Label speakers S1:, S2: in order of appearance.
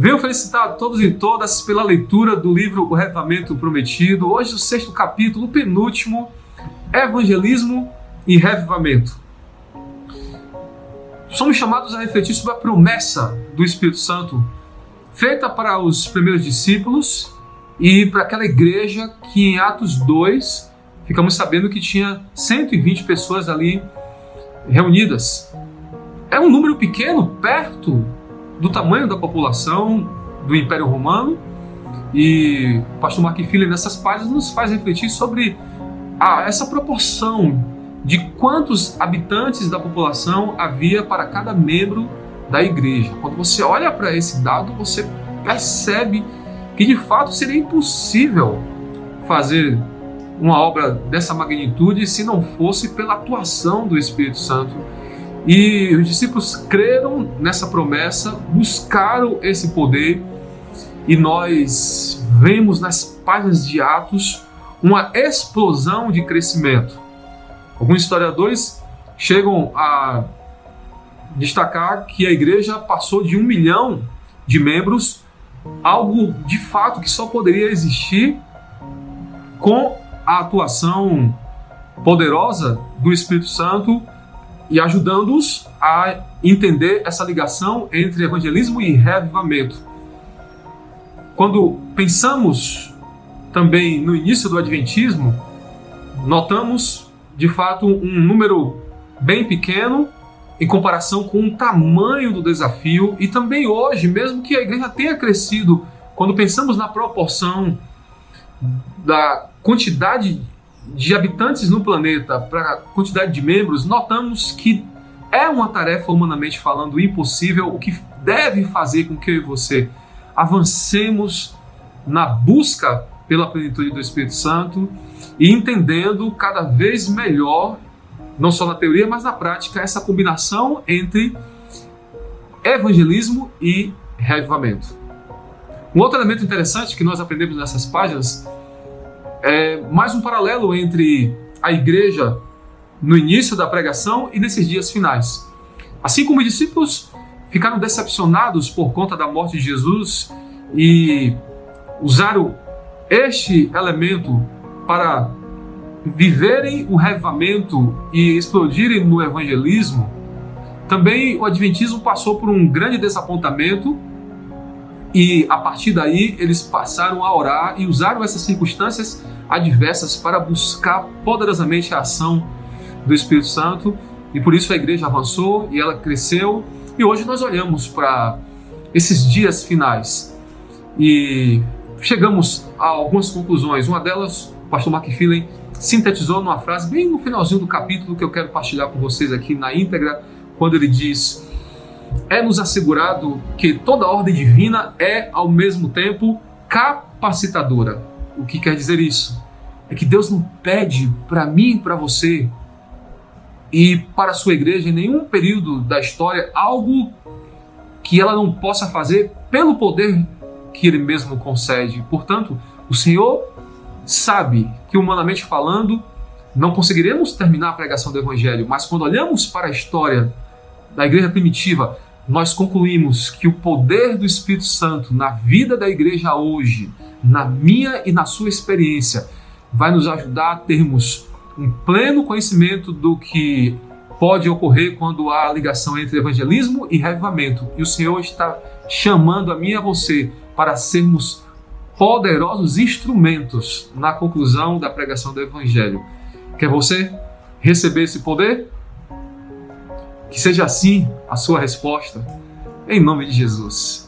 S1: Venho felicitar a todos e todas pela leitura do livro O Revivamento Prometido. Hoje o 6º capítulo, o penúltimo, Evangelismo e Revivamento. Somos chamados a refletir sobre a promessa do Espírito Santo feita para os primeiros discípulos e para aquela igreja que em Atos 2 ficamos sabendo que tinha 120 pessoas ali reunidas. É um número pequeno, perto do tamanho da população do Império Romano, e o pastor Mark Philly nessas páginas nos faz refletir sobre essa proporção de quantos habitantes da população havia para cada membro da igreja. Quando você olha para esse dado, você percebe que de fato seria impossível fazer uma obra dessa magnitude se não fosse pela atuação do Espírito Santo. E os discípulos creram nessa promessa, buscaram esse poder, e nós vemos nas páginas de Atos uma explosão de crescimento. Alguns historiadores chegam a destacar que a igreja passou de 1 milhão de membros, algo de fato que só poderia existir com a atuação poderosa do Espírito Santo e ajudando-os a entender essa ligação entre evangelismo e revivamento. Quando pensamos também no início do Adventismo, notamos de fato um número bem pequeno em comparação com o tamanho do desafio, e também hoje, mesmo que a igreja tenha crescido, quando pensamos na proporção da quantidade de habitantes no planeta para a quantidade de membros, notamos que é uma tarefa, humanamente falando, impossível, o que deve fazer com que eu e você avancemos na busca pela plenitude do Espírito Santo e entendendo cada vez melhor, não só na teoria, mas na prática, essa combinação entre evangelismo e revivamento. Um outro elemento interessante que nós aprendemos nessas páginas é mais um paralelo entre a igreja no início da pregação e nesses dias finais. Assim como os discípulos ficaram decepcionados por conta da morte de Jesus e usaram este elemento para viverem o revivamento e explodirem no evangelismo, também o Adventismo passou por um grande desapontamento, e a partir daí eles passaram a orar e usaram essas circunstâncias adversas para buscar poderosamente a ação do Espírito Santo, e por isso a igreja avançou e ela cresceu, e hoje nós olhamos para esses dias finais e chegamos a algumas conclusões. Uma delas, o pastor Mark Philly sintetizou numa frase bem no finalzinho do capítulo, que eu quero partilhar com vocês aqui na íntegra, quando ele diz: é-nos assegurado que toda ordem divina é, ao mesmo tempo, capacitadora. O que quer dizer isso? É que Deus não pede para mim e para você e para a sua igreja, em nenhum período da história, algo que ela não possa fazer pelo poder que Ele mesmo concede. Portanto, o Senhor sabe que, humanamente falando, não conseguiremos terminar a pregação do Evangelho, mas quando olhamos para a história da igreja primitiva, nós concluímos que o poder do Espírito Santo na vida da igreja hoje, na minha e na sua experiência, vai nos ajudar a termos um pleno conhecimento do que pode ocorrer quando há ligação entre evangelismo e revivamento. E o Senhor está chamando a mim e a você para sermos poderosos instrumentos na conclusão da pregação do Evangelho. Quer você receber esse poder? Que seja assim a sua resposta, em nome de Jesus.